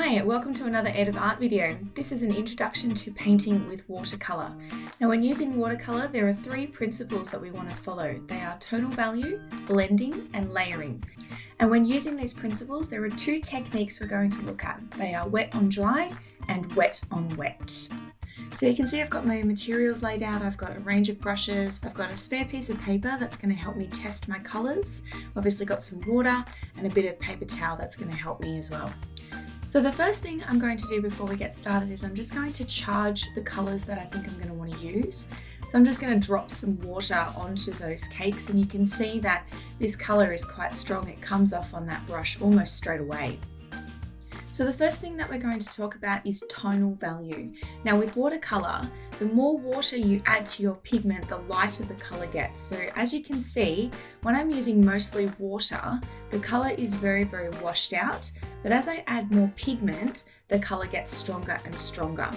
Hi, welcome to another Ed of Art video. This is an introduction to painting with watercolour. Now when using watercolour, there are three principles that we want to follow. They are tonal value, blending and layering. And when using these principles, there are two techniques we're going to look at. They are wet on dry and wet on wet. So you can see I've got my materials laid out, I've got a range of brushes, I've got a spare piece of paper that's going to help me test my colours. I've obviously got some water and a bit of paper towel that's going to help me as well. So the first thing I'm going to do before we get started is I'm just going to charge the colours that I think I'm going to want to use. So I'm just going to drop some water onto those cakes, and you can see that this colour is quite strong. It comes off on that brush almost straight away. So the first thing that we're going to talk about is tonal value. Now with watercolour, the more water you add to your pigment, the lighter the colour gets. So as you can see, when I'm using mostly water, the colour is very, very washed out. But as I add more pigment, the colour gets stronger and stronger.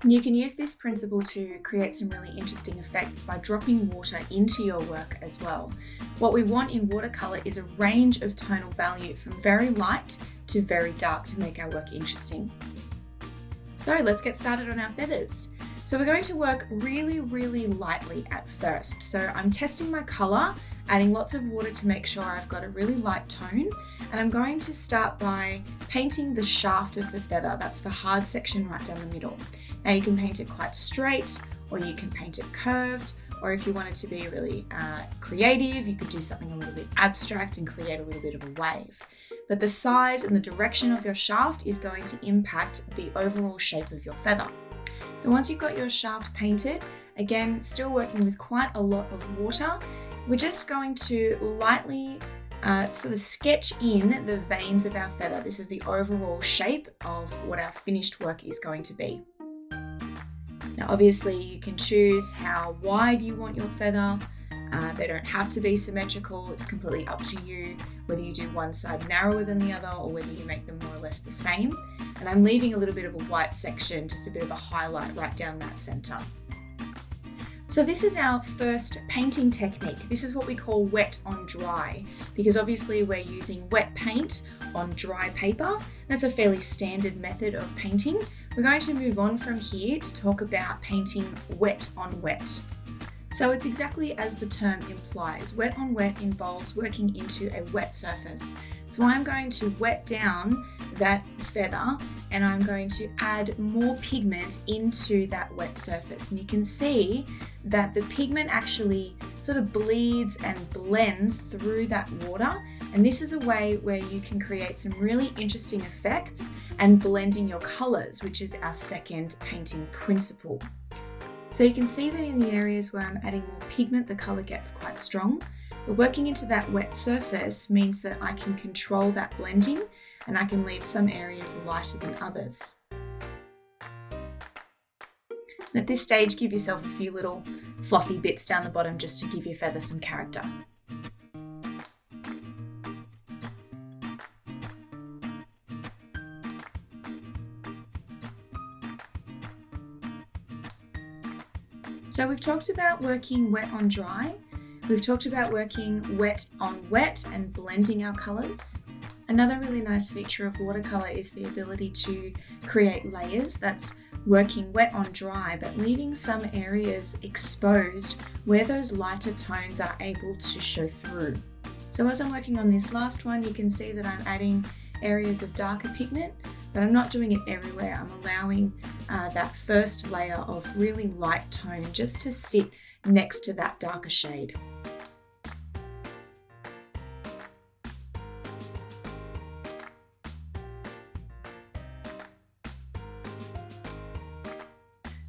And you can use this principle to create some really interesting effects by dropping water into your work as well. What we want in watercolour is a range of tonal value from very light to very dark to make our work interesting. So let's get started on our feathers. So we're going to work really, really lightly at first. So I'm testing my colour, adding lots of water to make sure I've got a really light tone. And I'm going to start by painting the shaft of the feather. That's the hard section right down the middle. Now you can paint it quite straight, or you can paint it curved, or if you want it to be really creative, you could do something a little bit abstract and create a little bit of a wave. But the size and the direction of your shaft is going to impact the overall shape of your feather. So once you've got your shaft painted, again, still working with quite a lot of water, we're just going to lightly sort of sketch in the veins of our feather. This is the overall shape of what our finished work is going to be. Now obviously you can choose how wide you want your feather. They don't have to be symmetrical. It's completely up to you whether you do one side narrower than the other or whether you make them more or less the same. And I'm leaving a little bit of a white section, just a bit of a highlight right down that center. So this is our first painting technique. This is what we call wet on dry, because obviously we're using wet paint on dry paper. That's a fairly standard method of painting. We're going to move on from here to talk about painting wet on wet. So it's exactly as the term implies. Wet on wet involves working into a wet surface. So I'm going to wet down that feather and I'm going to add more pigment into that wet surface. And you can see that the pigment actually sort of bleeds and blends through that water. And this is a way where you can create some really interesting effects and blending your colors, which is our second painting principle. So you can see that in the areas where I'm adding more pigment, the color gets quite strong. But working into that wet surface means that I can control that blending and I can leave some areas lighter than others. And at this stage, give yourself a few little fluffy bits down the bottom just to give your feather some character. So we've talked about working wet on dry. We've talked about working wet on wet and blending our colours. Another really nice feature of watercolour is the ability to create layers. That's working wet on dry, but leaving some areas exposed where those lighter tones are able to show through. So as I'm working on this last one, you can see that I'm adding areas of darker pigment, but I'm not doing it everywhere. I'm allowing that first layer of really light tone just to sit next to that darker shade.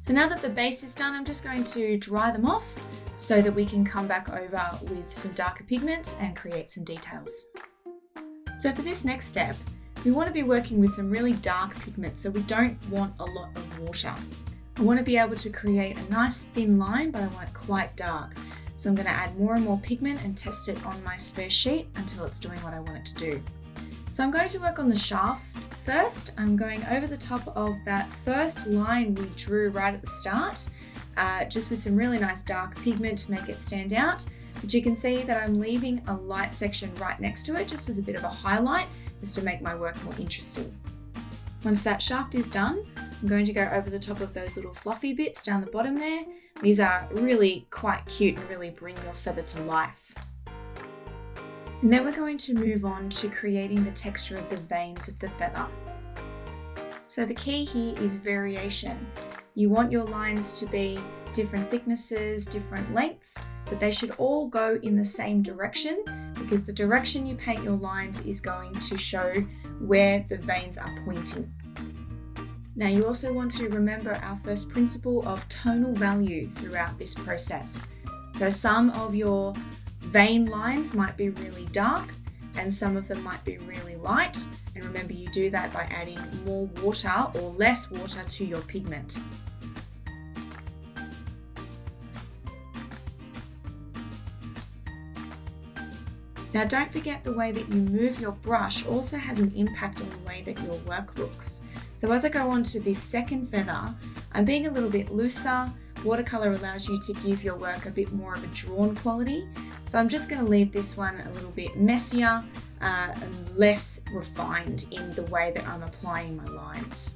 So now that the base is done, I'm just going to dry them off so that we can come back over with some darker pigments and create some details. So for this next step, we want to be working with some really dark pigments, so we don't want a lot of water. I want to be able to create a nice thin line, but I want it quite dark. So I'm going to add more and more pigment and test it on my spare sheet until it's doing what I want it to do. So I'm going to work on the shaft first. I'm going over the top of that first line we drew right at the start, just with some really nice dark pigment to make it stand out. But you can see that I'm leaving a light section right next to it, just as a bit of a highlight, is to make my work more interesting. Once that shaft is done, I'm going to go over the top of those little fluffy bits down the bottom there. These are really quite cute and really bring your feather to life. And then we're going to move on to creating the texture of the veins of the feather. So the key here is variation. You want your lines to be different thicknesses, different lengths, but they should all go in the same direction, because the direction you paint your lines is going to show where the veins are pointing. Now you also want to remember our first principle of tonal value throughout this process. So some of your vein lines might be really dark and some of them might be really light. And remember, you do that by adding more water or less water to your pigment. Now don't forget, the way that you move your brush also has an impact on the way that your work looks. So as I go on to this second feather, I'm being a little bit looser. Watercolour allows you to give your work a bit more of a drawn quality. So I'm just going to leave this one a little bit messier and less refined in the way that I'm applying my lines.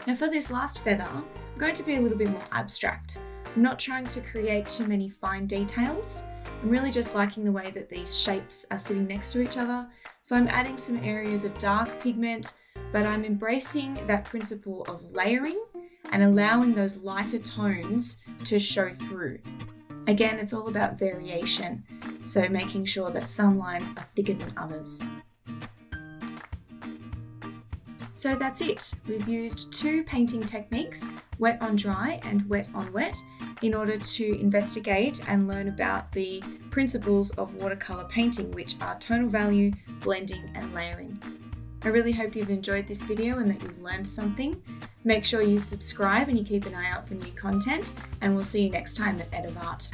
Now for this last feather, I'm going to be a little bit more abstract. I'm not trying to create too many fine details. I'm really just liking the way that these shapes are sitting next to each other. So I'm adding some areas of dark pigment, but I'm embracing that principle of layering and allowing those lighter tones to show through. Again, it's all about variation, so making sure that some lines are thicker than others. So that's it. We've used two painting techniques, wet on dry and wet on wet, in order to investigate and learn about the principles of watercolour painting, which are tonal value, blending and layering. I really hope you've enjoyed this video and that you've learned something. Make sure you subscribe and you keep an eye out for new content, and we'll see you next time at Ed of Art.